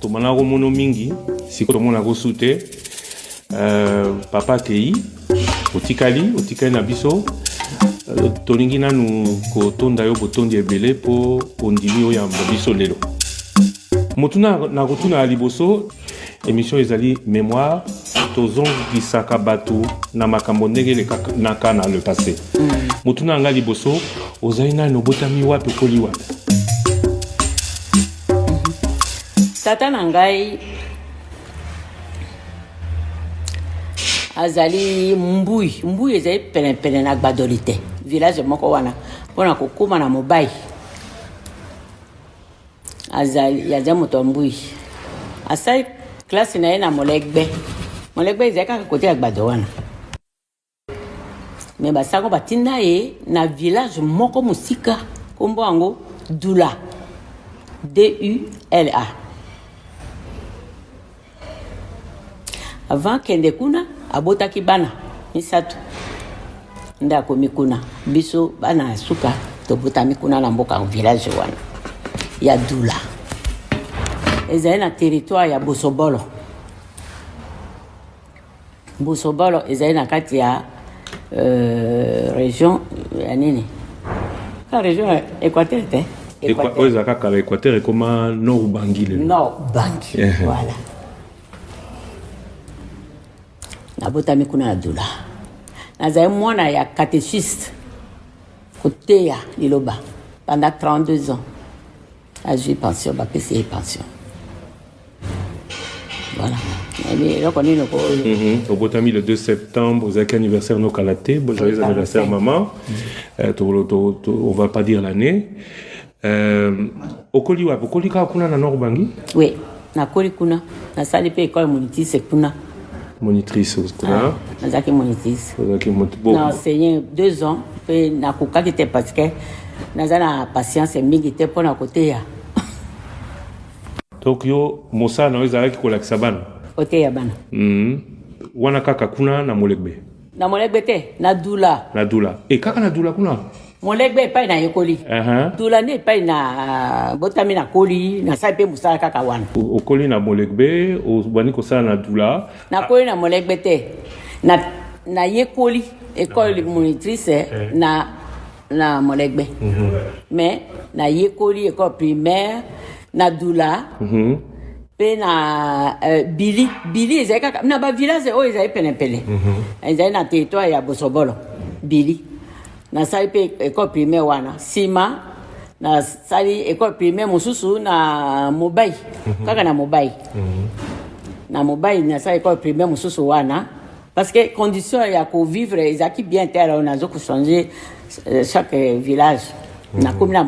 tomana komono mingi siko tomona kosute papa tei otikali na biso tolingi nanu kotonda yo botondi ebele po ondimi oyo ya biso lelo motuna na kotuna liboso émission ezali mémoire tozongisaka bato na makambo ndenge naka na le passé motuna nga liboso ozali nano botami wapi okoli wapi tata na ngai azali mbui ezali pene na gbadoli te village moko wana mpona kokuma na mobai azali moto mbui asali klasi na ye na molegbe ezali kaka kote ya gbado wana me basango batinda ye na village moko mosika kombo yango Dula DULA avant kende kuna abotaki bana misato nde akomi kuna biso bana ya suka tobotami kuna na mboka village wana ya Dula ezali na territoire ya Bosobolo ezali na kati ya région ya nini ka région Équateur te oyo kaka la Équateur ekoma Nord Ubangi voilà nabotami kuna na Dula nazali mwana ya catéchiste koteya liloba pendant 32 ans azwi pension bapesi ye pension voilà obotami le 2 septembre ozalaki anniversaire nokala te joyeux anniversaire maman on va pas dire l'année okoli wapi okoli kaka kuna na Nord Ubangi oui nakoli kuna nasali mpe école monitrice kuna monitrice kuna nazalaki monitrice na enseigné 2 ans mpe nakokaki te parce que naza na patience mingi te mpona koteya donc yo mosala na yo ezalaki kolakisa bana koteya bana wana kaka kuna na molegbe te na Dula kaka na Dula kuna molegbe epai na yekoli Dula nde epai na botami na koli nasali mpe mosala kaka wana okoli na molegbe obandi kosala na Dula nakoli na molegbe te na yekoli école monitrice na molegbe mais na yekoli école primaire na Dula pe na Bili ezali kaka na bavillage oyo ezali penepene ezali na territoire ya Bosobolo Bili nasali mpe école primaire wana nsima nasali école primaire mosusu na Mobai kaka na Mobai nasali école primaire mosusu wana parce que condition ya kovivre ezalaki bien te alors nazo kochanger chaque village nakomi na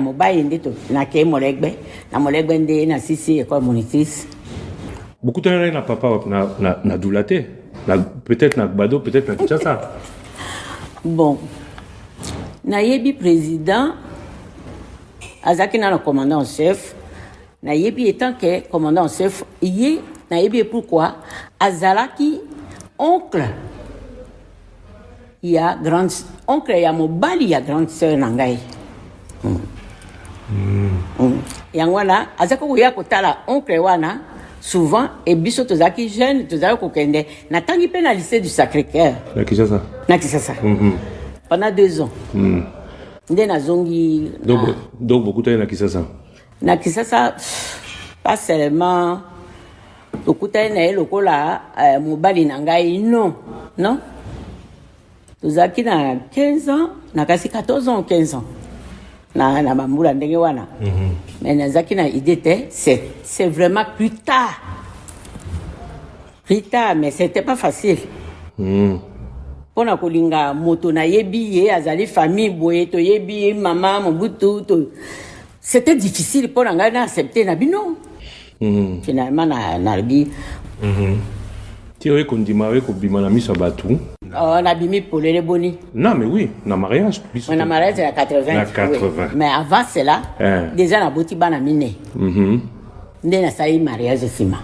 Mobai nde nakei molegbe na molegbe nde na sisi école monitrice bokutana na papa na Dula te peut-être na Gbado peut-être na Kinshasa bon nayebi président azalaki na commandant en chef nayebi étant que commandant en chef ye nayebi pourquoi azalaki oncle ya mobali ya grande sœur na ngai yango wana azalaki koya kotala oncle wana souvent et biso tozalaki jeune tozalaki kokende natangi mpe na lycée du Sacré-Cœur na Kinshasa pendant 2 ans nde nazongi donc bokutani na Kinshasa pas seulement tokutani na ye lokola mobali na ngai non tozalaki na 15 ans nakasi 14 ans ou 15 ans na bambula ndenge wana mais nazalaki na idée te c'est vraiment plus tard mais c'était pas facile mpona kolinga moto nayebi ye azali famille boye toyebi ye mama mobutu c'était difficile mpona ngai na accepter na bino finalement nalobi ti oye kondima oye kobima na miso ya bato nabimi polele boni non mais oui na mariage na mariage ya 80 oui. Mais avant cela déjà naboti bana mine nde nasali mariage nsima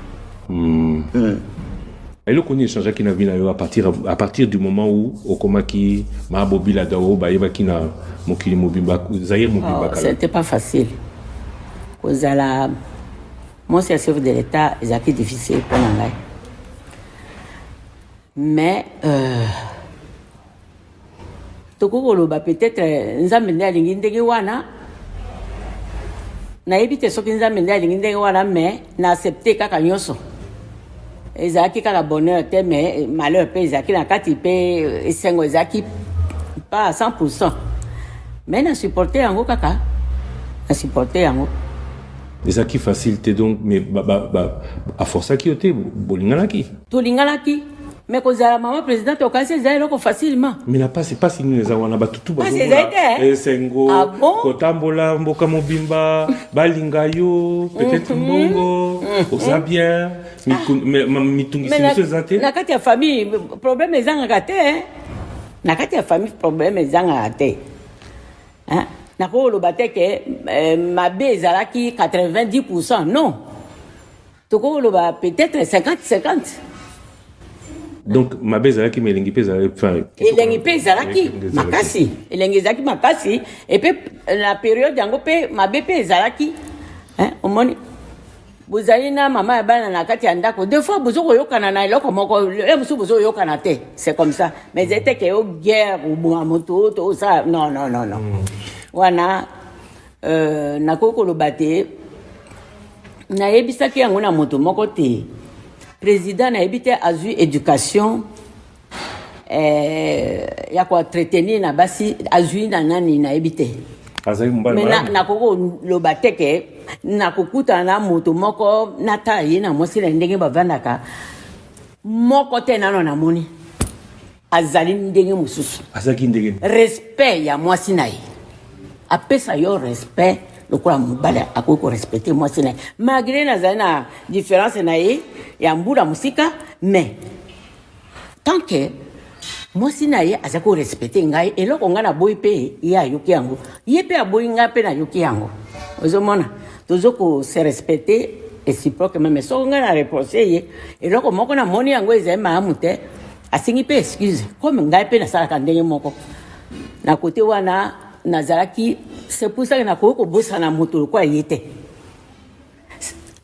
eloko nini echangeaki na vie na yo à partir du moment où okomaki maabobila dao bayebaki na mokili mobimba Zaïre mobimba kala c'était pas facile kozala moi c'est chef de l'État ezalaki difficile pour ngai mais tokokoloba peut-être nzambe nde alingi ndenge wana nayebi te soki nzambe nde alingi ndenge wana mais na accepte kaka nyonso ezalaki kaka bonheur te mais malheur mpe ezalaki na kati mpe esengo ezalaki pas à 100%. Mais na supporté yango kaka. Na supporté yango. Ezalaki facile te donc mais a force ki yote bolinganaki. Tolinganaki. Mais kozala maman président okasi ezali loko facilement. Mais na pas c'est pas si nous les avons na batutu bazo. Esengo kotambola mboka mobimba balingayo peut-être mbongo osa bien mitungisi zate. Na kati ya famille problème ezanga te. Na kati ya famille problème ezanga te. Hein? Na ko lo bateke mabe ezalaki 90% non. Toko lo ba peut-être 50-50. Donc mabe ezalaki melingi pe ezalaki elengi pe ezalaki makasi elengi ezalaki makasi et puis la période yango pe mabe pe ezalaki hein omoni bozali na mama ya bana na kati ya ndako deux fois bozo koyokana na eloko moko le musu bozo yokana te c'est comme ça mais c'était que au guerre ou moto tout ça non wana na koko lo bate na yebisaki yango na moto moko te président na yebite azu éducation ya kwa traiter na basi azu na nani na yebite mais na koko lo bateke na kokuta na moto moko na tayi na mosi na ndenge bavandaka moko te nano na moni azali ndenge mususu azaki ndenge respect ya mwasi na ye apesa yo respect lokola mobale akoko respecter mwasi na ye malgré nazali na différence na ye ya mbula musika mais tant que mwasi na ye azako respecter ngai eloko nga na boyi pe ye ayoki yango ye pe aboyi nga pe na yoki yango ozomona tozoko se respecter réciproque même so nga na reprocher ye eloko moko na moni yango ezali maamu te asingi pe excuse comme ngai pe nasalaka ndenge moko na côté wana nazalaki c'est pour ça que na koko bosa na moto kwa yete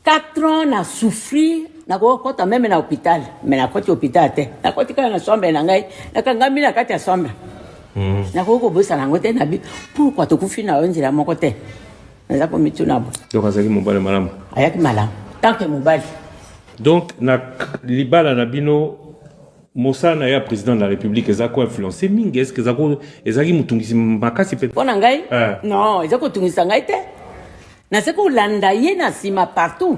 4 ans na souffrir na kota même na hôpital mais na koti hôpital te na koti kana na sombe na ngai na kangami na kati ya sombe na koko bosa na ngote na bi pourquoi to kufi na onzira moko te na ko mituna bo donc azaki mobale malamu ayaki malamu tant que mobali donc na libala na bino Mosana ya président de la République ezako influencé mingi est-ce que ezaki mutungisi makasi pe pona ngai non ezako tungisa ngai te na seko landa ye na sima partout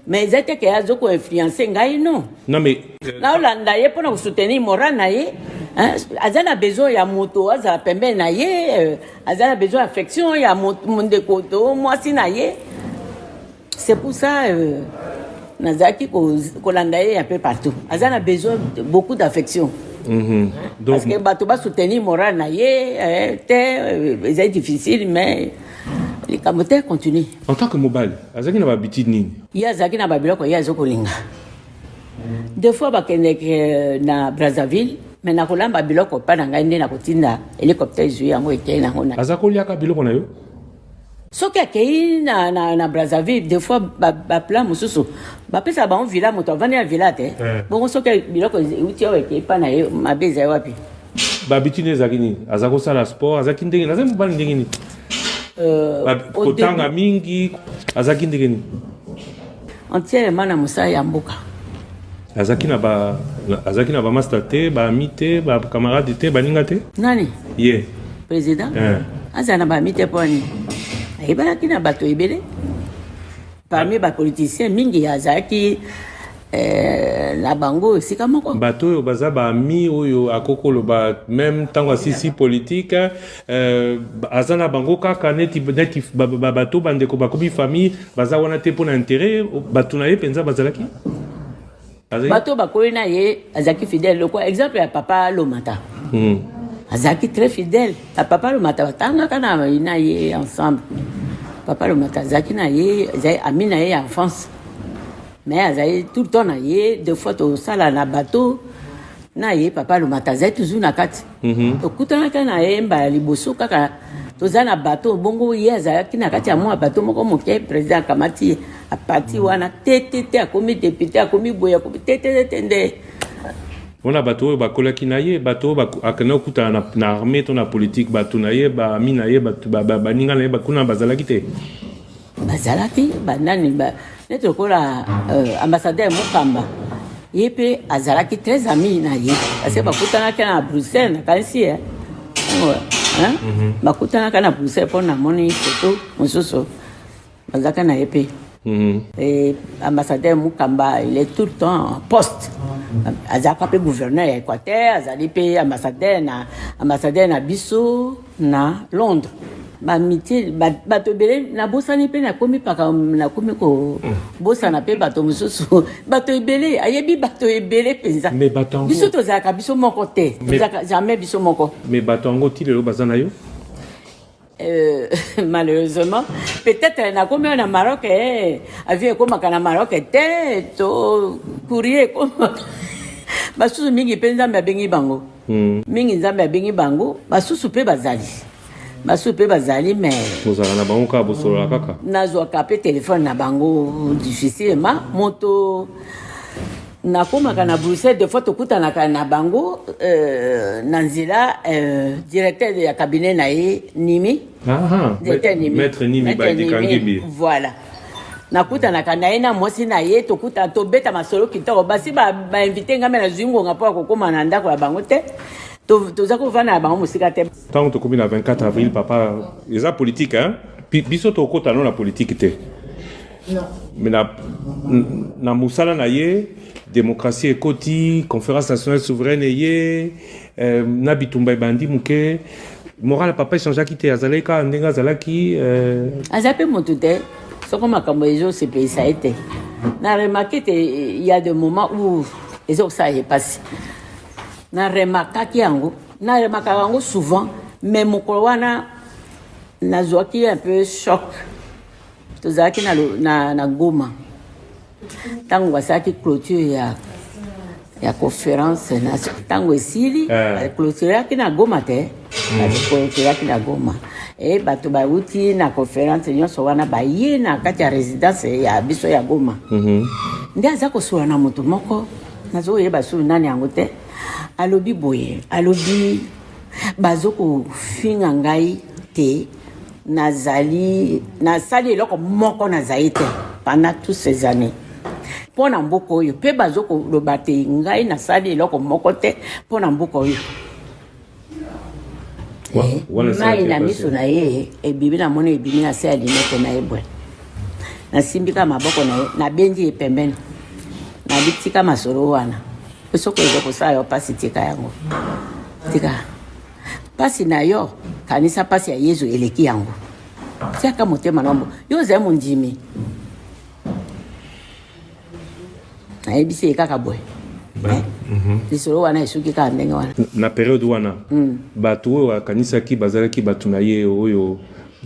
mais ezate que azoko influencer ngai non mais na landa ye pona soutenir moral na ye azana besoin ya moto azala pembe na ye azana besoin affection ya monde koto mwasi na ye c'est pour ça nazaki kolanda ye un peu partout azana besoin de beaucoup d'affection donc parce que bato ba soutenir moral na ye c'est difficile mais les camotés continuent en tant que mobile azaki na habitude nini ya azaki na babiloko ya azokolinga deux fois bakendeke na Brazzaville mais na kolamba biloko pa na ngai nde na kotinda hélicoptère zui yango ekei nango na azakoliaka biloko na yo soki akei na Brazzaville des fois baplan mosusu bapesa bango villa moto avandi ya villa te bongo soki biloko euti awa ekei pa na ye mabe ezali wapi bahabitude ezalaki nini aza kosala sport azalaki ndenge nini azali mobali ndenge nini kotanga mingi azalaki ndenge nini entièrement na mosala ya mboka azalaki na bamaster te baami te bacamarade te baninga te nani ye président azala na baami te mpo nini ayebanaki na bato ebele parmi bapoliticien mingi azalaki na bango esika moko bato oyo baza baami oyo akokoloba même ntango asisi politique aza na bango kaka neti bato bandeko bakomi famille baza wana te mpo na intérêt bato na ye mpenza bazalaki bato bakoyi na ye azalaki fidèle lokwa exemple ya papa Lomata azalaki très fidèle à papa Lomata batangaka na ye ensemble papa Lomata azalaki na ye ami na ye ya enfance mais azali tout le temps na ye deux fois tosala na bateau na ye papa Lomata azali toujours na kati tokutanaka na ye mbala liboso kaka toza na bateau bongo ye azalaki na kati ya mwa bateau moko moke président akamati apati wana te akomi député akomi boye akomi te nde wana bato oyo bakolaki na ye bato oyo akende okutana na armée to na politique bato na ye baami na ye baninga na ye bakuna bazalaki te bazalaki banani neti lokola ambassadeur Mukamba ye mpe azalaki très ami na ye parce que bakutanaki na Bruxelles nakanisi bakutanaka na Bruxelles mpo namoni foto mosusu bazalaka na ye mpe ambassadeur Mukamba il est tout le temps en poste azalaka mpe gouverneur ya Équateur azali mpe ambassadeur na biso na Londres bamitié bato ebele nabosani mpe nakomi ko bosana mpe bato mosusu bato ebele ayebi bato ebele mpenza biso tozalaka biso moko te tozalaka jamais biso moko mais bato yango ti lelo baza na yo malheureusement peut-être nakomi oyo na Maroc avion ekomaka na Maroc te to courrier ekomaka basusu mingi mpe nzambe abengi bango mingi nzambe abengi bango basusu mpe bazali mais ozala na bango kaka bosolola kaka nazwaka mpe telefone na bango difficilement moto nakomaka na Bruxelles des fois tokutanaka na bango na nzela directeur ya cabinet na ye Nimi maître Nimi Baidikangimbi voilà nakutanaka na ye na mwasi na ye tobeta masolo kitoko basi bainvite ngambe na zingonga mpo ya kokóma na ndako ya bango te toza kovanda na bango mosika te ntango tokomi na 24 avril papa eza politique biso tokota no na politique te mais na mosala na ye démocratie ekoti conférence nationale souveraine eye na bitumba ebandi moke moral papa echangeaki te azalaki kaka ndenge azalaki aza mpe motu te soko makambo ezosepelisa ye te na remarke te y a des moments où ezokosala ye pasi na remarkaki yango naremarkaka yango souvent mais mokolo wana nazwaki un peu choc tozalaki na Goma ntango basalaki clôture ya conférence ntango esili clôturaki na Goma te clôturaki na Goma bato bauti na conférence nyonso wana baye na kati ya résidence ya biso ya Goma nde aza kosola na moto moko nazoyeba sulu nani yango te alobi boye alobi bazokofinga ngai te nasali eloko moko nazali te pendant toutes ces années mpo na mboka oyo mpe bazokoloba te ngai nasali eloko moko te mpo na mboka oyo mai na miso na ye ebimi namoni ebimi na se ya linete na ye bwe nasimbika maboko na ye nabendi ye pembeni nabitika masolo wana soko eza kosala yo pasi tika yango tika pasi na yo kanisa pasi ya Yesu eleki yango tiaka motema nombo yo ozali mondimi nayebisi ye kaka boye lisolo wana esuki kaka ndenge wana na periode wana bato oyo akanisaki bazalaki bato na ye oyo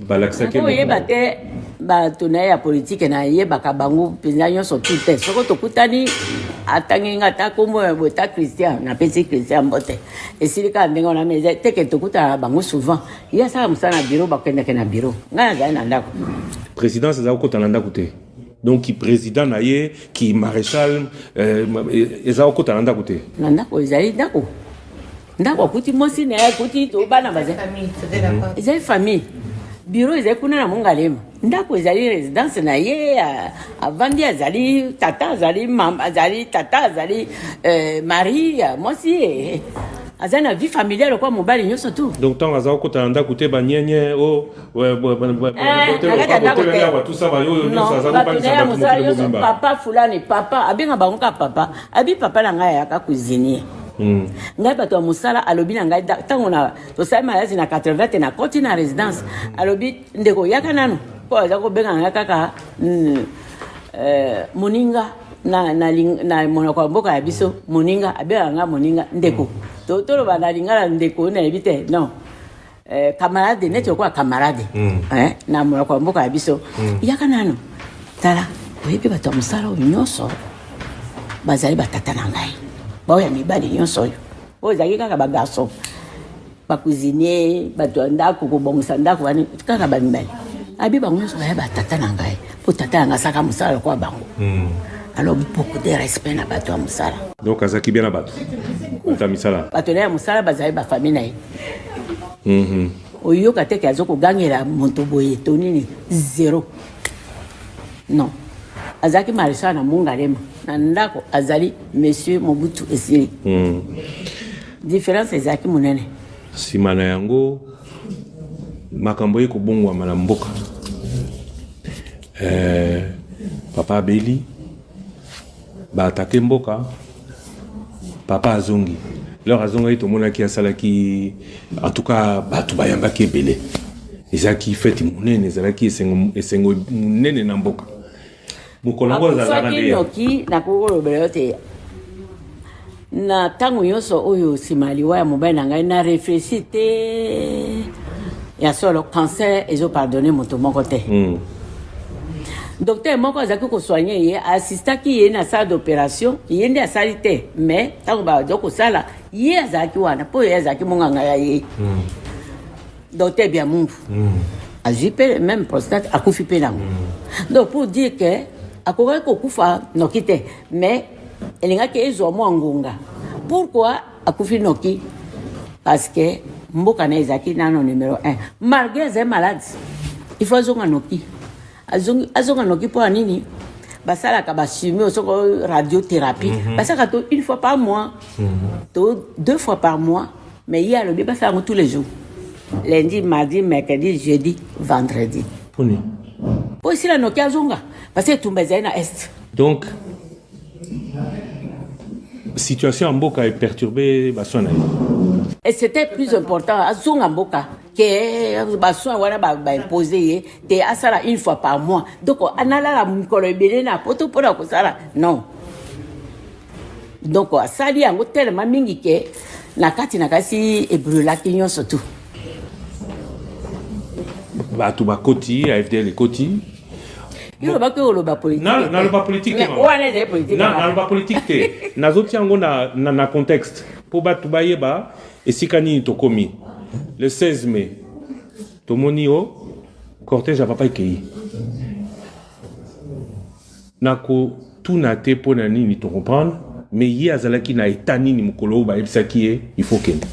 balakisaki oyeba te bato na ye ya politike nayebaka bango mpenza nyonso tu te soko tokutani atangi nga ta kombo bota Christian napesi Christian mbote esili kaka ndenge wana mais teke tokutana na bango souvent ye asala mosala na bureau bakendeke na bureau ngai nazali na ndako présidence eza kokota na ndako te donc ki président na ye ki maréchal eza kokota na ndako te na ndako ezali ndako akuti mosi na ye akuti tobana ezali famille bureau ezali kuna na Mongalema ndako ezali résidence na ye avandi azali tata azali mama azali tata azali mari mwasi azali na vie familiale kwa mobali nyonso tu donc ntango aza kokota na ndako te banyenye papa fulani papa abenga bango ka papa abi papa na ngai ayaka cuisinier ngai bato ya mosala alobi na ngai ntango tosali malazi na 80 te na koti na résidence alobi ndeko yaka nano mpo aza kobenga ngai kaka moninga na monoko ya mboka ya biso moninga abengaka ngai moninga ndeko toloba na lingala ndeko nayebi te non camarade neti lokola camarade na monoko ya mboka ya biso yaka nano tala oyebi bato ya mosala oyo nyonso bazali batata na ngai baoyo ya mibali nyonso oyo ezalaki kaka bagarson ba cuisinier ba to ndako ko bongisa ndako bani kaka banibali abi bango so ba tata na ngai po tata nga saka musala kwa bango alors beaucoup de respect na bato ya musala donc azaki bien na bato ta misala bato ya musala bazali ba famille na ye oyoka te ke azoko gangela moto boye to nini zéro non azaki marisha na mungalema na ndako azali monsieur Mobutu esili différence ezaki munene simana yango makambo ye kobongwama na mboka papa abeli baatake mboka papa azongi lor azongai tomonaki asalaki en tout cas bato bayambaki ebele ezalaki feti monene ezalaki esengo monene na mboka mokolo yango azalaka nde noki nakokolobela yo te na ntango nyonso oyo nsima liwa ya mobali na ngai na réfléchi te ya solo cancer ezopardonne moto moko te docteur moko azalaki kosoigne ye assistaki ye na salle d'opération ye nde asali te mais ntango bazo kosala ye azalaki wana mpo ye azalaki monganga ya ye docteur Biamungu azwi mpe même prostate akufi mpe nango donc pour dire que akokaki kokufa noki te mais elingaki ezwa mwa ngonga pourquoi akufi noki parce que mboka na ezalaki nano numéro 1 malgré azali malade il faut azonga noki azonga noki mpo ya nini basalaka basumio soko radiothérapie basalaka to une fois par mois to 2 fois par mois mais ye alobi basala yango tous les jours lundi mardi mercredi jeudi vendredi poni po esila noki azonga parce que etumba ezali na est donc situation en mboka est perturbée baso na ye et c'était plus important azonga mboka que basoin wana baimposer ye te asala une fois par mois donc analala mikolo ebele na poto mpona kosala non donc asali yango tellement mingi ke na kati na kasi ebrulaki nyonso tu bato bakoti afdl ekoti yolobaki oloba politique naloba politique te wana ezali politique naloba politique te nazotia yango na contexte mpo bato bayeba esika nini tokomi le 16 mai tomoni o cortège ya papa ekei nakotuna te mpo na nini tocomprendre mais ye azalaki na eta nini mokolo oyo bayebisaki ye il faut kende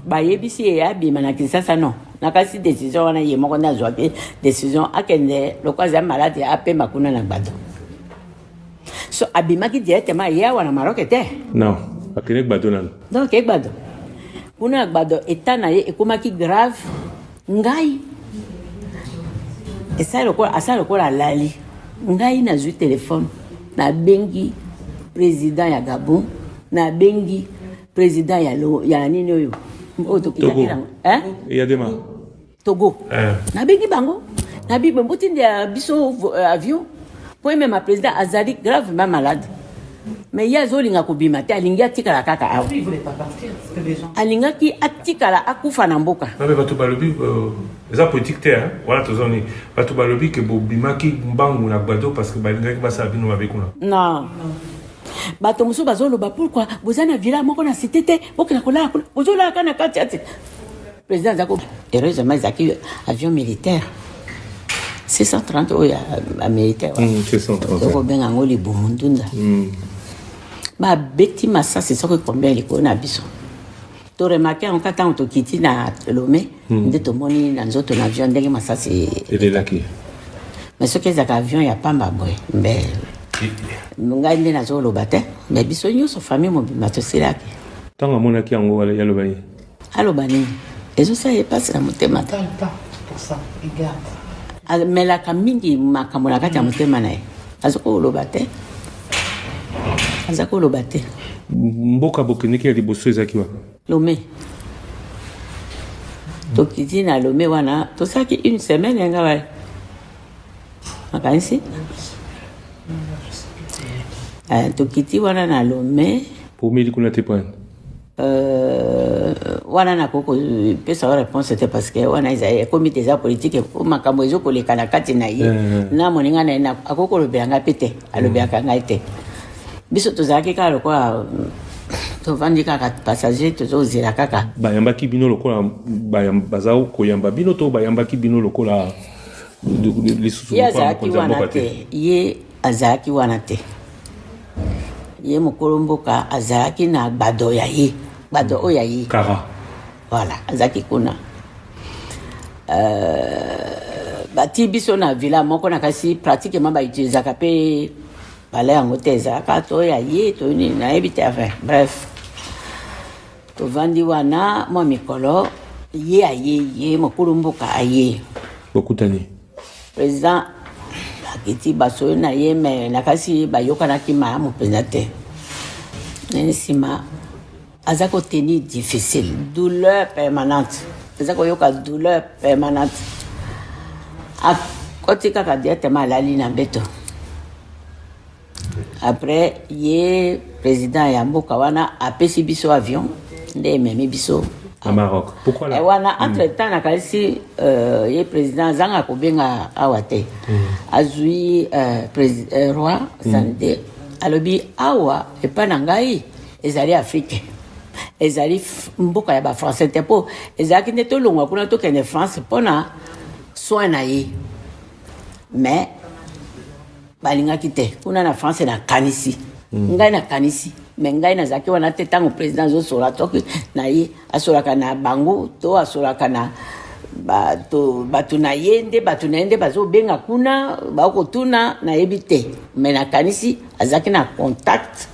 bayebisi ye abima na Kinshasa non nakasi décision wana ye moko nde azwaki décision akende loko azali malade apemba kuna na gbado so abimaki directement ye awa na Maroc te non akende gbado nano donc egbado kuna na gbado eta na ye ekomaki grave ngai asala lokola alali ngai nazwi telefone nabengi président ya Gabon nabengi président ya nini oyo Togo nabengi bango nabibe mbotindi ya biso avion po emema président azali gravement malade mais ye azolinga kobima te alingi atikala kaka awa alingaki atikala akufa na mboka bato balobi eza politique te wana tozoni bato balobi ke bobimaki mbangu na gbado parce que balingaki basala bino mabe kuna non bato mosusu bazoloba pourquoi boza na villa moko na cité te bokena kolala kuna bozolaka na kati ate président azako heureusement ezalaki avion militaire 630 oyo ya militaire okobenga yango libumu ndunda babeti masasi soki kombea likolo na biso toremake yango kaka ntango tokiti na Lomé nde tomoni na nzoto na avion ndenge masasi elelaki mais soki ezalaka avion ya pamba boye mbe ngai nde nazoloba te mais biso nyonso famille mobima tosilaki ntango amonaki yango yaloba ye aloba nini ezosala ye mpasi na motema te amelaka mingi makambo na kati ya motema na ye azokoloba te azakoloba te mboka bokendeki ya liboso ezalaki wa Lomé tokiti na Lomé wana tosalaki une semaine yanga wale makanisi tokiti wana na Lomé pomeli kuna te point wana nakoko pesa wa réponse te parce que wana ezali comité za politique o makambo ezokoleka na kati na ye na moninga na akokolobelanga mpe te alobelaka ngai te biso tozalaki kaka lokola tovandi kaka passager tozozela kaka bayambaki bino lokola baza koyamba bino to bayambaki bino lokola lisusu ye azalaki wana te ye azalaki wana te ye mokolo mboka azalaki na gbado ya ye gbado oyo ya ye kara voilà azalaki kuna bati biso na villa moko na kasi pratiquement bautilisaka mpe bale yango te ezalaka to ya ye to nini nayebi te enfin bref tovandi wana mwa mikolo ye aye mokolo mboka aye bokutani président akiti basoyo na ye me nakasi bayokanaki malamu mpenza te nani nsima aza koteni difficile douleur permanente aza koyoka douleur permanente akoti kaka directement alali na mbeto après ye président ya mboka wana apesi biso avion nde ememi biso à Maroc. Pourquoi là? Wana entre-temps nakalisi ye président azanga kobenga awa te azwi roi sande alobi awa epa na ngai ezali africain ezali mboka ya bafrançais te mpo ezalaki nde tolongwa kuna tokende france mpona soin na ye mais balingaki te kuna na france nakanisi ngai nakanisi me ngai nazalaki wana te ntango président azosola toki na ye asolaka na bango to asolaka na bato na ye nde bato na ye nde bazobenga kuna bakotuna nayebi te me nakanisi azalaki na contact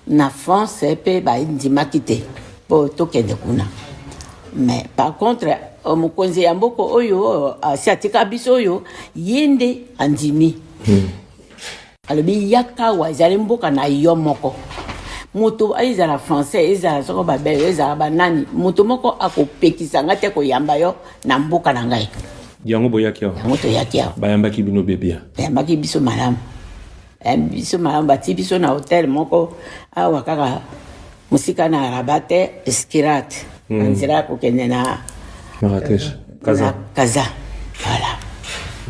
na france mpe bandimaki te mpo tokende kuna mais par contre mokonzi ya mboka oyo asi atika biso oyo ye nde andimi alobi yakawa ezali mboka na yo moko moto ezala français ezala soko babele ezala banani moto moko akopekisa nga te koyamba yo na mboka na ngai yango boyaki awa yango toyaki awa bayambaki bino bebia bayambaki biso malamu bati biso na hotel moko awa kaka mosika na Rabat te Skirat nzela ya kokende na Marrakech Kaza voilà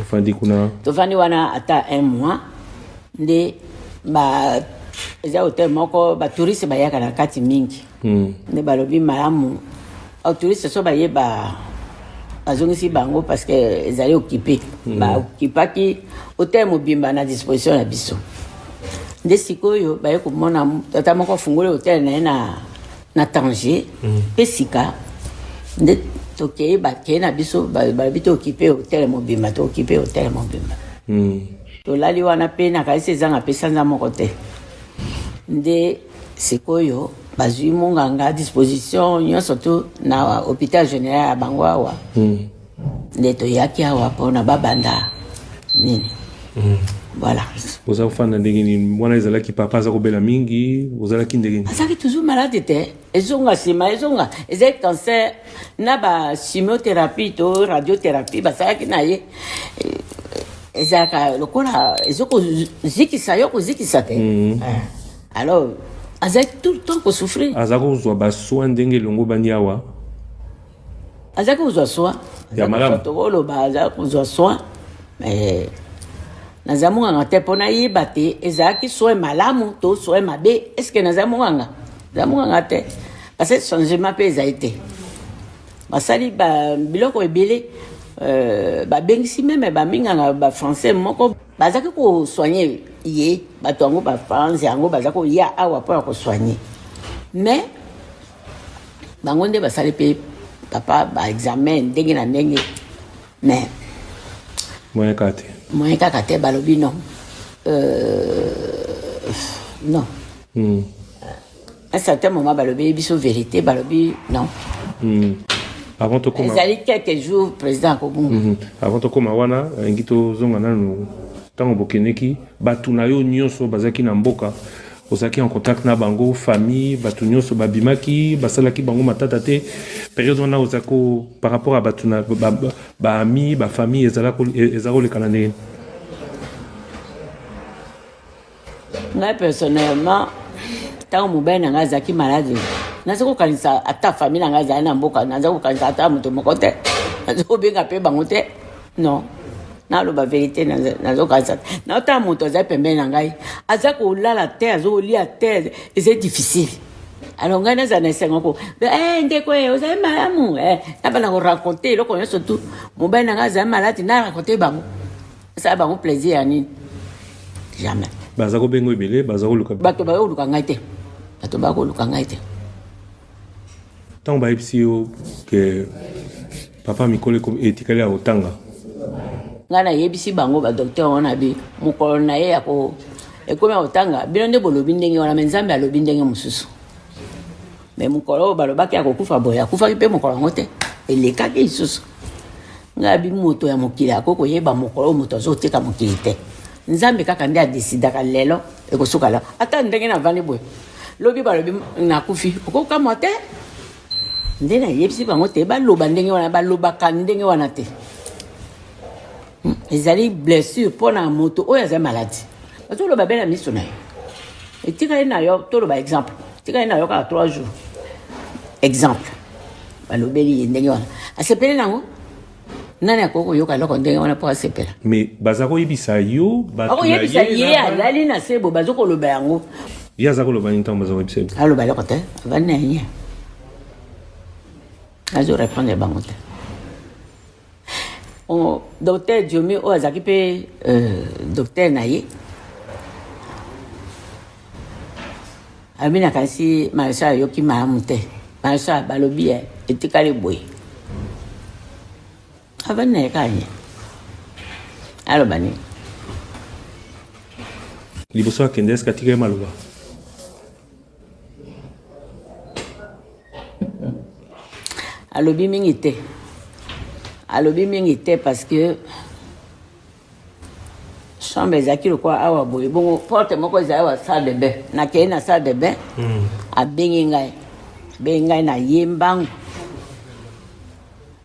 ofandi kuna tovandi wana ata 1 mois nde eza hotel moko batouriste bayaka na kati mingi nde balobi malamu touriste so bayeba bazongisi bango parce que ezali occupé baokipaki hotel mobimba na disposition na biso nde sikoyo baye komona tata moko afungoli hotel na ye na Tanger mpe sika nde tokei bakei na biso balobi tookipe hotel mobimba tookipe hotel mobimba tolali wana mpe nakalisi ezanga mpe sanza moko te nde sikoyo bazwi monganga disposition nyonso tu na hôpital général ya bango awa nde toyaki awa mpona babanda nini voilà oza kofanda ndenge nini wana ezalaki papa aza kobela mingi ozalaki ndenge nini azalaki toujours malade te ezonga nsima ezalaki cancer na bachimiothérapie to radiothérapie basalaki na ye ezalaka lokola ezokozikisa yo kozikisa te alors azalaki tout le temps kosouffrir aza kozwa basoin ndenge elongo bandi awa azalaki kozwa soin ya malamu tokoloba azalaki kozwa soin mais naza monganga te mpo nayeba te ezalaki soin malamu to soin mabe estce naza monganga naza monganga te parce que changement mpe ezali te basali biloko ebele babengisi meme baminganga bafrançais moko bazalaki kosoigne ye bato yango bafrance yango baza koya awa mpona kosoigne mais bango nde basali mpe papa baexamen ndenge na ndenge mais moyen kaka te balobi non non un certain moment balobi biso vérité balobi non avant tokoma ezali quelques jours président akobunga avant tokoma wana engi tozonga nanu ntango bokendeki bato na yo nyonso bazalaki na mboka ozalaki en contact na bango famille bato nyonso babimaki basalaki bango matata te période wana ozako par rapport à bato na baami bafamille eza koleka na ndenge ngai personnellement ntango mobali na ngai azalaki malade naza kokanisa ata famille na ngai azali na mboka naza kokanisa ata moto moko te naza kobenga mpe bango te non naloba vérité nazokanisa te naotala moto azali pembeni na ngai aza kolala te aza kolia te eza difficile alors ngai naza na esengo ko ndeko ozali malamu nabana koraconte eloko nyonso tu mobali na ngai azali maladi naraconte bango esala bango plaisir ya nini jamais baza kobengo ebele baza koluka bato bayoluka ngai te bato bakoluka ngai te ntango bayebisi yo ke papa mikolo etikali ya kotanga ngai nayebisi bango badokter wana bi mokolo na ye ya ekomi ya kotanga bino nde bolobi ndenge wana me nzambe alobi ndenge mosusu me mokolo oyo balobaki ya kokufa boye akufaki mpe mokolo yango te elekaki lisusu ngai bi moto ya mokili akoki koyeba mokolo oyo moto azotika mokili te nzambe kaka nde adesidaka lelo ekosukala ata ndenge navandi boye lobi balobi nakufi okokamwa te nde nayebisi bango te baloba ndenge wana balobaka ndenge wana te ezali blessure mpona moto oyo aza maladi bazoloba be na miso na yo etikali na yo toloba exemple etikali na yo kaka 3 jours exemple balobeli ye ndenge wana asepeli nango nani akoki koyoka eloko ndenge wana mpo asepela me baza koyebisa yo bakoyebisa ye alali na sebo bazokoloba yango ye aza koloba nini ntango baza koyebisa yo aloba eloko te avandi na ye azorépondre bango te docteur Diomi oyo azalaki mpe docteur na ye abi nakanisi maréchal ayoki malamu te maréchal balobi etikali boye avandi na ye kaka nye aloba nini liboso akende eske atika ye maloba alobi mingi te parce que chambre ezalaki lokwa awa boye bongo porte moko ezali awa salle de bain nakei na salle de bain abengi ngai na ye mbangu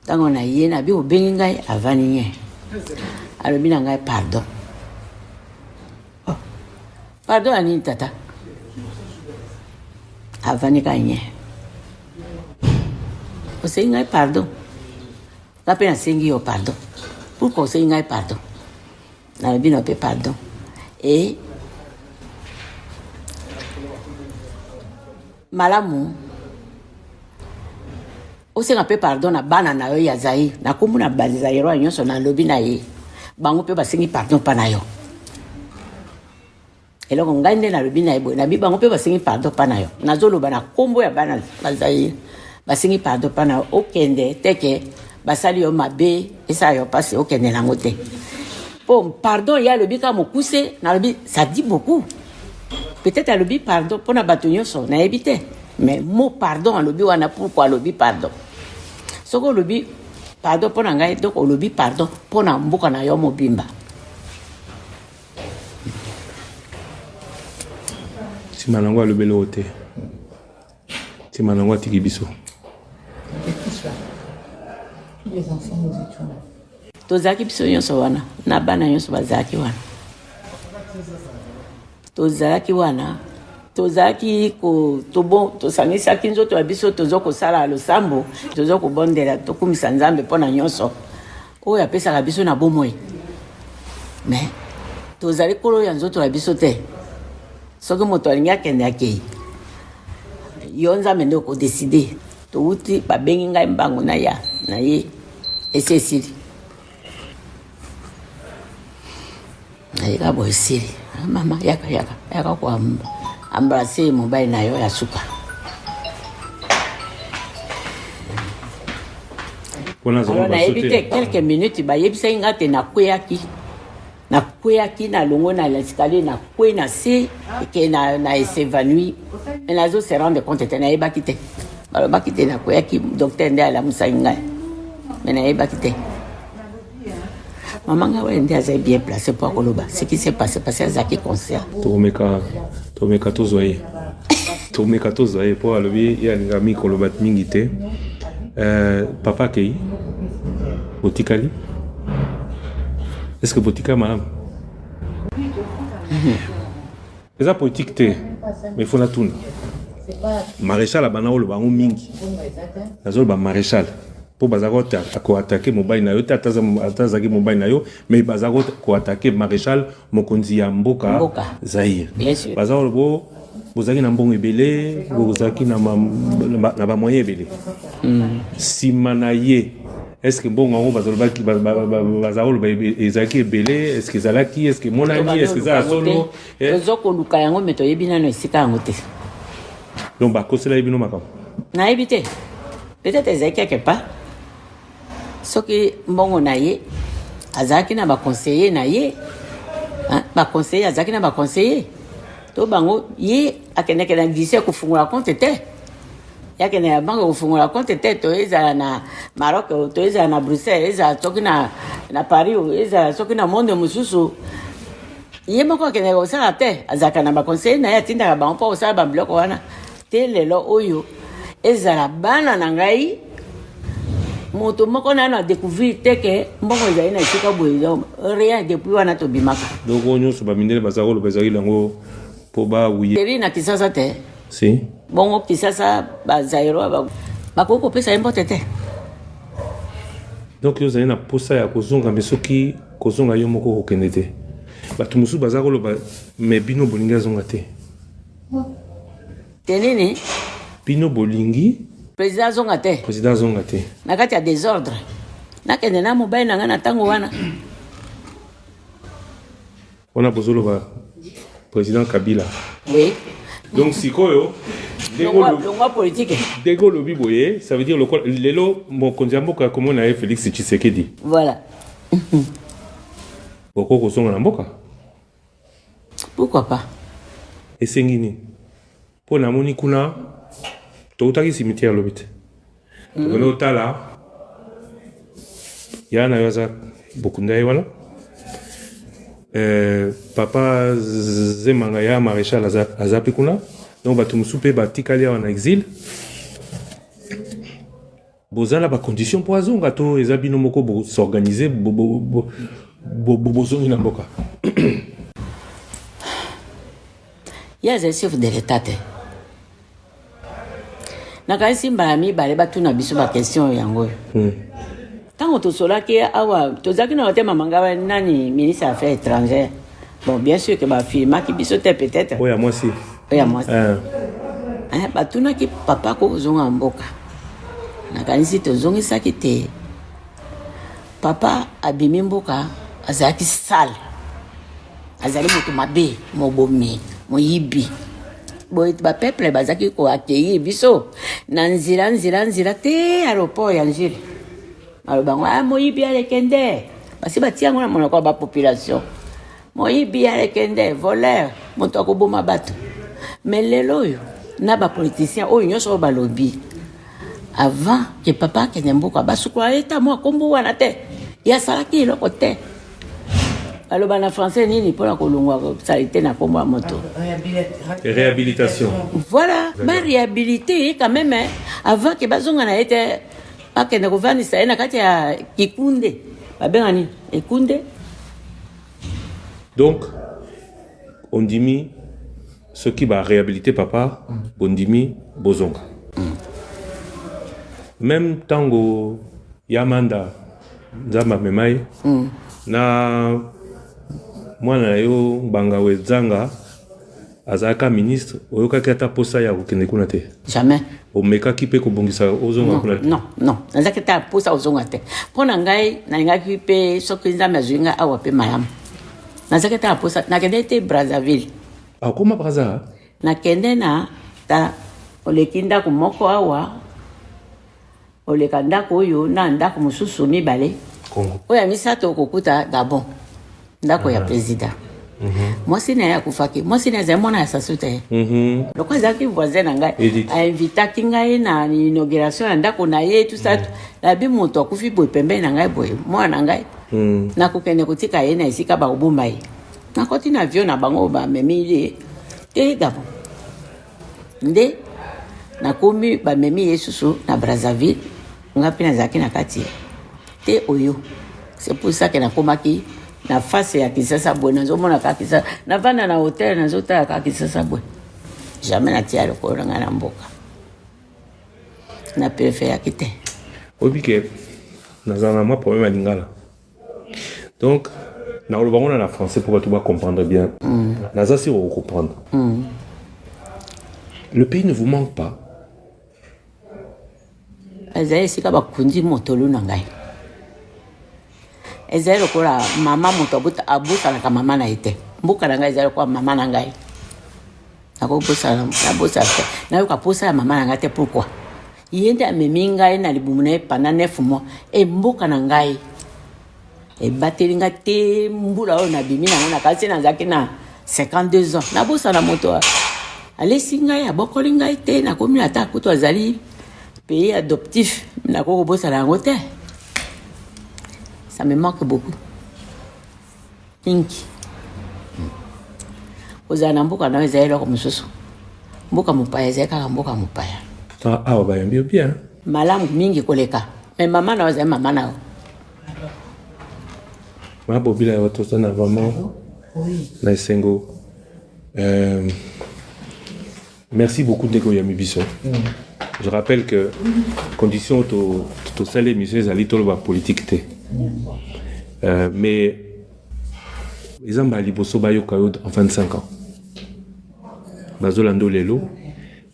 ntango na ye nabi obengi ngai avandi nye alobi na ngai pardon pardon anini tata avandi ka nye osengi ngai pardon nga mpe nasengi yo pardon pourquoi osengi ngai pardon nalobi na mpe pardon e malamu osenga mpe pardon na bana na yo ya Zaïre na kombo na bazaïro ya nyonso nalobi na ye bango mpe basengi pardon mpa na yo eloko ngai nde nalobi na ye boye nabi bango mpe basengi pardon mpa na yo nazoloba na kombo ya bana bazaïre basengi pardon mpa na yo okende teke basali yo mabe esala yo mpasi okende nango te mpo pardon ye alobi kaka mokuse nalobi ça dit beaucoup peut-être alobi pardon mpona bato nyonso nayebi te mais mot pardon alobi wana pourquoi alobi pardon soki olobi pardon mpona ngai donc olobi pardon mpona mboka na yo mobimba nsima nango alobeli oyo te nsima nango atiki biso tozalaki biso nyonso wana na bana nyonso bazalaki wana tozalaki wana tozalaki tosangisaki nzoto ya biso tozo kosala losambo tozo kobondela tokumisa nzambe mpona nyonso oyo apesaka biso na bomoi mais tozali kolo ya nzoto ya biso te soki moto alingi akende akei yo nzambe nde okodeside touti babengi ngai mbango na ye esi esili nayeka boye esili mama yaka ko embrase mobali na yo ya suka alors nayebi te quelques minutes bayebisaki nga te nakweyaki nalongo na l'escalier nakwei na se ke na esevanui me nazo se rendre compte te nayebaki te balobaki te nakweyaki docteur nde alamusaki ngai me nayebaki te mama ngai wana nde azali bien placé mpo akoloba ce qui s'est passé parce que azalaki concert tomeka tozwa ye mpo alobi ye alinga mingi koloba mingi te papa akei botikali est-ce que botikali malamu eza politique te mais fo natuna maréchal abana oloba yango mingi nazoloba maréchal mpo baza koatake mobali na yo te ata azalaki mobali na yo mais baza koatake maréchal mokonzi ya mboka Zaïre baza koloba bozaki na mbongo ebele bozaki na bamoyen ebele nsima na ye est-ce que mbongo yango bazalaki bazakoloba ezalaki ebele est-ce que ezalaki est-ce que emonani est-ce que ezala solo tozokoluka yango me toyebi nano esika yango te donc bakosela ye bino makambo nayebi te peut-être ezalaki quelque part soki mbongo na ye azalaki na baconseiller na ye baconseiller azalaki na baconseiller to bango ye akendeke na gise kufungula compte te yakende ya banque kufungula compte te to ezala na Maroc to ezala na Bruxelles ezala soki na Paris ezala soki na monde mosusu ye moko akendeke kosala te azalaka na baconseiller na ye atindaka bango mpo kosala babiloko wana te lelo oyo ezala bana na ngai moto moko nano adécouvrir te ke mbongo ezali na esika boye rien depuis wana tobimaka donc oyo nyonso bamindele baza koloba ezalaki lango mpo bawuye eri na kisasa te si bongo kisasa bazairo bakoki kopesa ye mbote te donc yo ozali na posa ya kozonga me soki kozonga yo moko kokende te bato mosusu baza koloba me bino bolingi azonga te te nini bino bolingi président azonga te président azonga te na kati ya désordre nakende na mobali na ngai na ntango wana wana bozoloba président Kabila oui donc sikoyo longwa politique ndenge olobi boye ça veut dire lelo mokonzi ya mboka akomona ye Félix Tshisekedi voilà boko kozonga na mboka pourquoi pas esengi nini mpo namoni kuna toutaki cimetière lobi te tokende otala ya na yo aza bokunda ye wana papa Zemanga ya maréchal aza mpe kuna donc bato mosusu mpe batikali awa na exil bozala bacondition mpo azonga to eza bino moko bosorganize bozongi na mboka ye azali chef de l'état te nakanisi mbala mibale batuna biso baquestion yango oyo ntango tosolaki awa tozalaki na te mama ngai nani ministre affaires étrangères bon bien sûr ke bafilmaki biso te peut-être oyo ya mwasi batunaki papa kozonga mboka nakanisi tozongisaki te papa abimi mboka azalaki sale azali moto mabe mobomi moyibi boye bapeuple bazalaki koaccueillir biso na nzira te aéroport ya njili malobango moyibi alekende basi batia yango na monoko ya bapopulation moyibi alekende voleur moto akoboma bato me lelo oyo na bapoliticien oyo nyonso oyo balobi avant ke papa akende mboka basukola eta mo akombo wana te ye asalaki eloko te baloba na français nini mpona kolongwa salite na kombo ya moto réhabilitation voilà baréhabilité quand même avant ke bazonga na ye te bakende kovandisa ye na kati ya kikunde babenga nini ekunde donc ondimi soki baréhabilité papa bondimi bozonga même ntango ya manda nzambe amema ye na mwana na yo Bangawe Nzanga azalaka ministre oyokaki ata posa ya kokende kuna te jamais omekaki mpe kobongisa ozonga kuna te non nazalaki ata posa ozonga te mpo na ngai nalingaki mpe soki nzambe azwi ngai awa mpe malamu nazalaki ata posa nakende te Brazzaville akoma Brazza nakende na ta oleki ndako moko awa oleka ndako oyo na ndako mosusu mibale oyo ya misato okokuta Gabon ndako ya président mwasi na ye akufaki mwasi na azali mwana ya sasu te loko azalaki voisin na ngai ainvitaki ngai na inauguration ya ndako na ye tout ça labi moto akufi boye pembeni na ngai boye mwana na ngai nakokende kotika ye na esika bakobomba ye nakoti na avion na bango bamemi ye te Gabon nde nakomi bamemi ye susu na Brazzaville nga mpe nazalaki na kati te oyo c'est pour ça que nakomaki na face ya Kisasa boye nazomona kaka Kisasa navanda na hotel nazotala kaka Kisasa boye jamais natia lokolo na ngai na mboka na préféraki te oyebi ke nazala na mwa problème ya lingala donc nakoloba ngo na français pour bato bacomprendre bien naza sir okocomprendre Le pays ne vous manque pas? Ezali sika bakundi motolu na ngai. Ezali lokola mama moto abosanaka mama na ye te. Mboka na ngai ezali lokola mama na ngai. Nakobosana te. Nayoka posa ya mama na ngai te. Pourquoi? Ye nde amemi ngai na libumu na ye pendant 9 mois. Mboka na ngai ebateli ngai te mbula oyo nabimi nango na kasi nazalaki na 52 ans. Nabosana moto alesi ngai abokoli ngai te. Nakomi ata kutu azali pays adoptif. Nakobosana yango te. Ça me manque beaucoup. Inki. Ozana mboka na ezali loko mususu. Mboka mupaya ezali kaka mboka mupaya. Ah, bah, bien. Malamu mingi koleka. Mais maman na ozali mama na. Ma bobila watoto na vraiment. Na esengo. Merci beaucoup de Yami Bisso. Je rappelle que condition to salé monsieur ezali toloba politique te. Mais les Ambali Bosso Bayoka en 25 ans. Bazolando Lelo,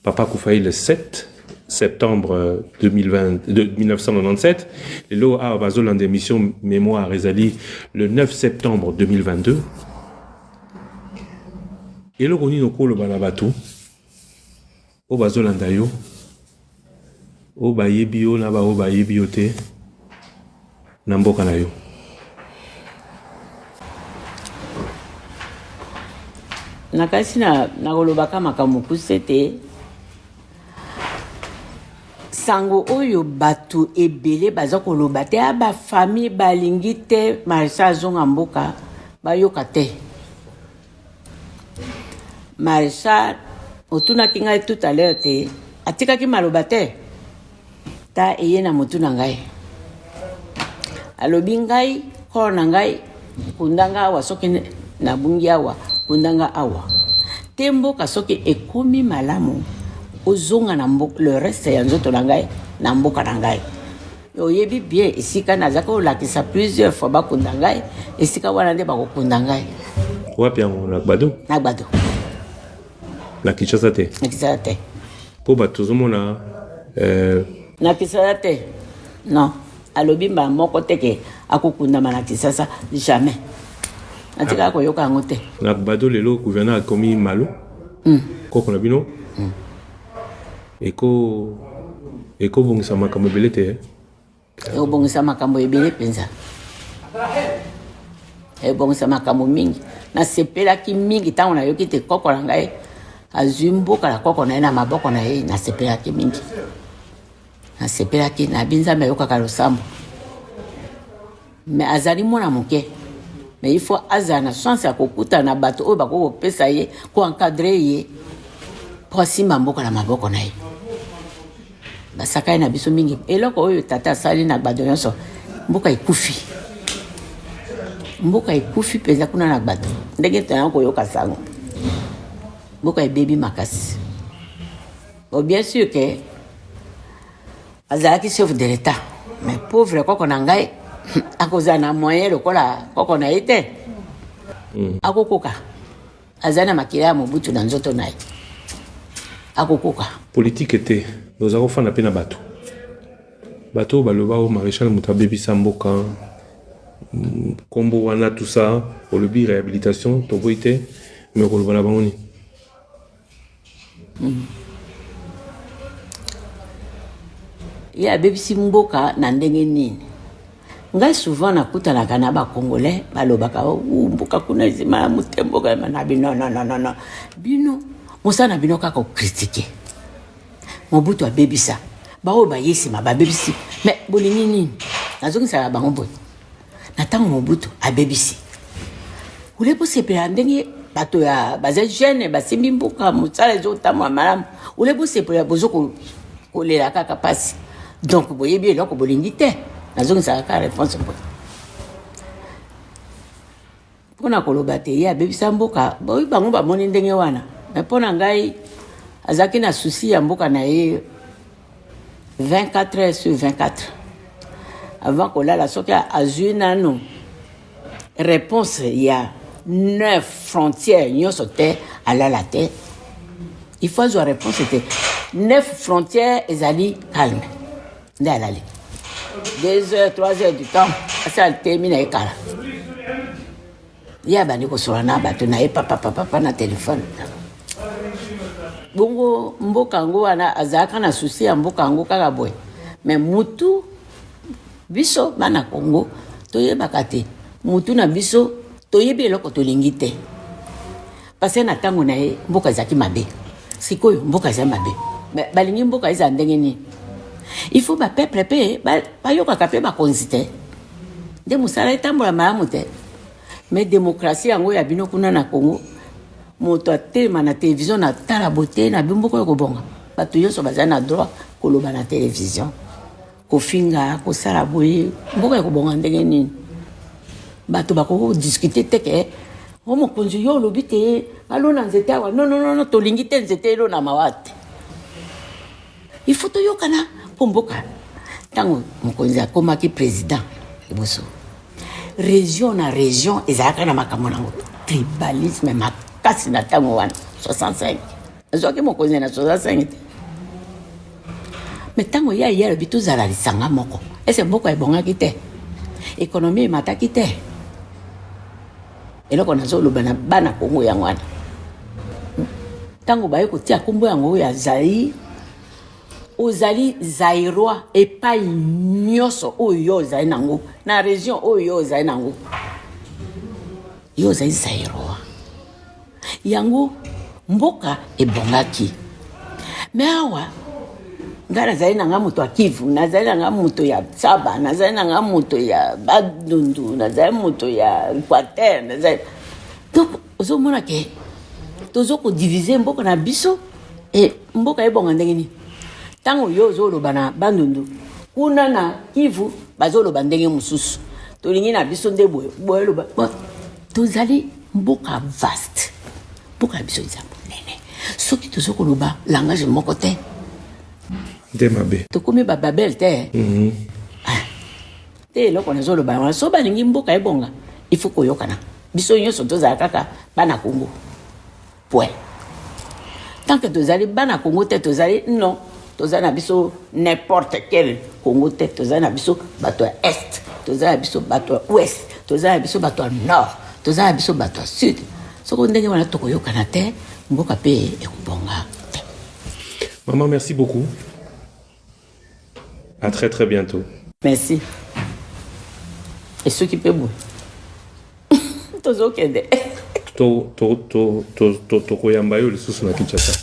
Papa Koufaï le 7 septembre 1997. Lelo a Bazolando émission Mémoire Ezali le 9 septembre 2022. Et le Roni Noko le Balabatu, au Bazolandayo, au Bayebio, Naba au Bayebiote, Nambokanayo. Nakasi na kolobaka makambo kusete sango oyo batu ebele baza koloba te aba famille balingi te Maréchal Zonga mboka bayoka te. Maréchal otunaki ngai tout à l'heure te atikaki maloba te ta eye na motu na ngai alobi ngai kor na ngai kundanga awa soki na bungi awa kundanga awa temboka soki ekomi malamu ozonga na mboka le reste ya nzoto na ngai na mboka na ngai oyebi bien esika nazaka olakisa plusieurs fois bakunda ngai esika wana nde bakokunda ngai wapi yango na Gbado na Kinshasa te po bato ozomona na Kinshasa te non alobi mba moko teke akokundama na Kinshasa jamais atika koyoka yango te na Gbado lelo gouverneur akomi malo koko na bino eko bongisa makambo ebele te ebongisa makambo ebele penza ebongisa makambo mingi nasepelaki mingi ntango nayoki te koko na ngai azwi mboka na koko na ye na maboko na ye nasepelaki mingi nasepelaki nabi nzambe ayokaka losambo mais azali mwana moke mais il faut azala na chance ya kokutana na bato oyo bakokopesa ye koencadre ye po asimba mboka na maboko na ye basaka ye na biso mingi eloko oyo tata asali na Gbado nyonso mboka ekufi mpenza kuna na Gbado ndenge tona koyoka sango mboka ebebi makasi bon bien sûr que azalaki chef de l'état mais pauvre koko na ngai akozala na moyen lokola koko na ye te akokoka azali na makila ya mobutu na nzoto na ye akokoka politique ete ozala kofanda mpe na bato baloba o maréchal moto abebisa mboka kombo wana tout ça olobi réhabilitation toboyi te mais koloba na bango nini ye abebisi mboka na ndenge nini ngai souvent nakutanaka na bakongolais balobaka mboka kuna ezima ya mote mboka na bino non bino mosala na bino kaka okritike mobutu abebisa baoyo bayesima babebisi mais bolingi nini nazongisaka bango boye na ntango mobutu abebisi ule bosepela ndenge bato ya baza jeune basimbi mboka mosala ezotamwa malamu ule bosepela bozo kolela kaka pasi donc boyebi eloko bolingi te nazongisaka kaka réponse boye mpona koloba te ye abebisa mboka boyi bango bamoni ndenge wana mais mpona ngai azalaki na souci ya mboka na ye 24 heures sur 24 avant kolala soki azwi nano réponse ya 9 frontières nyonso te alala te Il faut avoir réponse, c'était 9 frontières, ils allaient calme. Ils allaient. 2 heures, 3 heures du temps, ça termine avec Kala. Il y a des gens qui ont papa na téléphone. Bongo mbokango ana azaka na souci ya mbokango kaka boy. Mais mutu biso bana Congo toyebaka te. Mutu na biso toyebi eloko tolingi te. Parce que na tango na ye mboka ezaki mabe. Sikoyo mboka ezaki mabe. Balingi mboka eza ndenge nini? Il faut ba peuple pe ba yoka pe ba konzite. De musala etambola malamu te. Mais démocratie yango ya bino kuna na Congo. Moto atema na télévision na tala beauté na bimboko ko bonga. Bato yoso bazana droit koloba na télévision. Ko finga ko sala boye mboka ko bonga ndenge nini? Bato bako discuter teke o mo konzi yo lobite alona nzete awa non tolingi te nzete elo na mawate. Il faut to yokana pomboka. Tango mokonzi akomaki président eboso. Région na région ezaka na makambo nango. Tribalisme makasi na tango wana 65. Ezoki mokonzi na 65. Mais tango ya yelo bitu zala lisanga moko. Ese mboko ebonga kite. Économie mataki te. Eloko nazolo bana Kongo yango wana. Tango baye kotia kombo yango ya Zaïre ozali Zaïrois epai nyoso oyo zai nango na région oyo zai nango yo zai Zaïrois yango mboka ebongaki mais awa ngara zai nanga muto akivu na zai nanga muto ya Saba na zai nanga muto ya Badundu na zai muto ya Equateur na zai donc ozo mona ke tozo ko diviser mboka na biso et mboka ebonga ndenge ni tango yo zolo bana Bandundu kuna na Kivu bazolo bandenge mususu tolingi na biso ndeboye boyelo ba tozali mboka vaste mboka biso izambo nene soki tozoko loba langage moko te Demabe tokomi ba babel te te loko na zolo ba so balingi mboka ebonga il faut koyokana biso nyonso tozala kaka bana Congo point tant que tozali bana Congo te tozali non tozana biso n'importe quel Congo te tozana biso bato ya est tozana biso bato ya ouest tozana biso bato ya nord tozana biso bato ya sud soko ndenge wana tokoyokana te mboka pe ekubonga te. Maman, merci beaucoup. À très très bientôt. Merci. Et ceux qui peuvent boire. Tozo kende. To koyamba yo lisusu na Kinshasa.